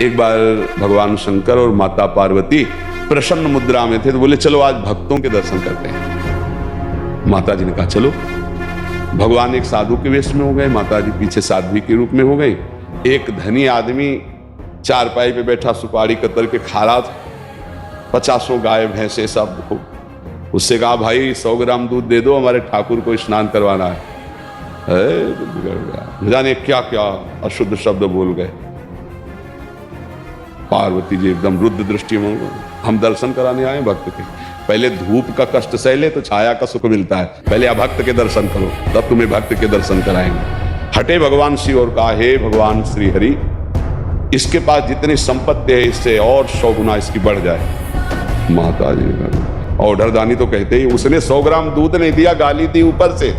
एक बार भगवान शंकर और माता पार्वती प्रसन्न मुद्रा में थे, तो बोले चलो आज भक्तों के दर्शन करते हैं। माता जी ने कहा चलो। भगवान एक साधु के वेश में हो गए, माता जी पीछे साध्वी के रूप में हो गई। एक धनी आदमी चारपाई पे बैठा सुपारी कतर के खा रहा था, 50 गाय भैंसे सब। उससे कहा भाई 100 ग्राम दूध दे दो, हमारे ठाकुर को स्नान करवाना है। बिगड़ गया, जाने क्या क्या अशुद्ध शब्द बोल गए। पार्वती जी एकदम रुद्र दृष्टि में, हम दर्शन कराने आए भक्त के। पहले धूप का कष्ट सह ले तो छाया का सुख मिलता है, पहले अभक्त के दर्शन करो तब तुम्हें भक्त के दर्शन कराएंगे। हटे भगवान शिव और कहा हे भगवान श्री हरि, इसके पास जितनी संपत्ति है इससे और 100 गुना इसकी बढ़ जाए। माता जी ऑर्डर दानी तो कहते ही, उसने 100 ग्राम दूध नहीं दिया, गाली दी ऊपर से।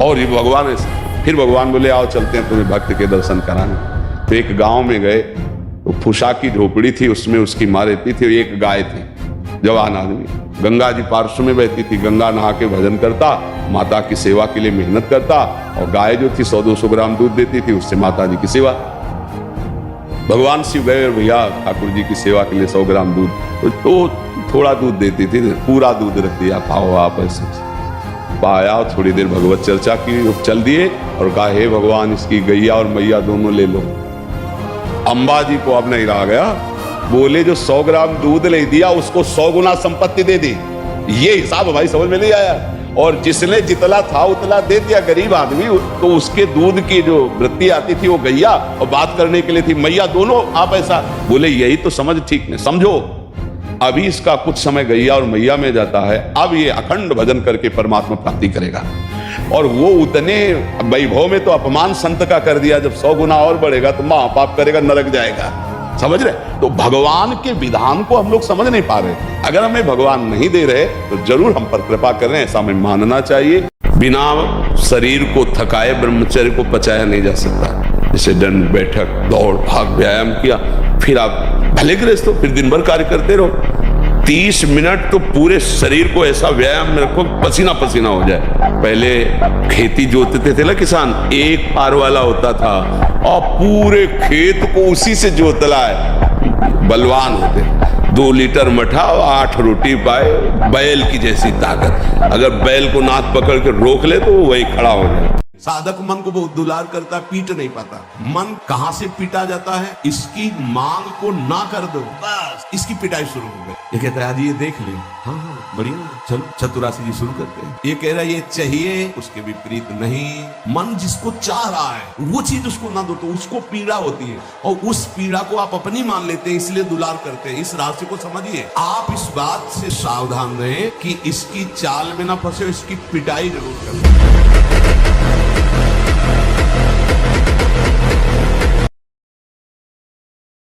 और ये भगवान फिर भगवान बोले आओ चलते हैं तुम्हें भक्त के दर्शन कराने। तो एक गांव में गए, तो फुसा की झोपड़ी थी, उसमें उसकी माँ रहती थी। एक गाय थी, जवान आदमी, गंगा जी पार्श्व में बहती थी। गंगा नहा के भजन करता, माता की सेवा के लिए मेहनत करता, और गाय जो थी 100-200 ग्राम दूध देती थी, उससे माता जी की सेवा। भगवान शिव गए, भैया ठाकुर जी की सेवा के लिए 100 ग्राम दूध, तो थोड़ा दूध देती थी, पूरा दूध रख दिया, पाओ आप ऐसे पाया। थोड़ी देर भगवत चर्चा की, चल दिए और कहा हे भगवान इसकी गैया और मैया दोनों ले लो। अंबा जी को अब नहीं रहा गया, बोले जो 100 ग्राम दूध ले दिया उसको 100 गुना संपत्ति दे दी। ये हिसाब भाई समझ में नहीं आया। और जिसने जितना था उतना दे दिया, गरीब आदमी, तो उसके दूध की जो वृत्ति आती थी वो गैया, और बात करने के लिए थी मैया, दोनों आप ऐसा बोले। यही तो समझ ठीक नहीं, समझो अभी इसका कुछ समय गैया और मैया में जाता है, अब ये अखंड भजन करके परमात्मा प्राप्ति करेगा। और वो उतने वैभव में तो अपमान संत का कर दिया, जब 100 गुना और बढ़ेगा तो महापाप करेगा, नरक जाएगा। समझ रहे? तो भगवान के विधान को हम लोग समझ नहीं पा रहे। अगर हमें भगवान नहीं दे रहे तो जरूर हम पर कृपा कर रहे हैं, ऐसा हमें मानना चाहिए। बिना शरीर को थकाए ब्रह्मचर्य को पचाया नहीं जा सकता। जैसे दंड बैठक दौड़ भाग व्यायाम किया, फिर आप भले गृहस्थ हो, फिर दिन भर कार्य करते रहो। 30 मिनट तो पूरे शरीर को ऐसा व्यायाम में रखो, पसीना पसीना हो जाए। पहले खेती जोतते थे ना किसान, एक पार वाला होता था और पूरे खेत को उसी से जोतला है, बलवान होते। 2 लीटर मठा और 8 रोटी पाए, बैल की जैसी ताकत। अगर बैल को नाथ पकड़ के रोक ले तो वही खड़ा हो जाए। साधक मन को बहुत दुलार करता, पीट नहीं पाता। मन कहां से पीटा जाता है? इसकी मांग को ना कर दो, बस इसकी पिटाई शुरू हो गई। ये कहता है आज ये देख ले, हाँ बढ़िया, चलो चतुरासी जी शुरू करते हैं। ये कह रहा है ये चाहिए, उसके विपरीत नहीं। मन जिसको चाह रहा है वो चीज उसको ना दो तो उसको पीड़ा होती है, और उस पीड़ा को आप अपनी मान लेते हैं, इसलिए दुलार करते हैं। इस राशि को समझिए, आप इस बात से सावधान रहे कि इसकी चाल में ना फंसे, इसकी पिटाई जरूर करें।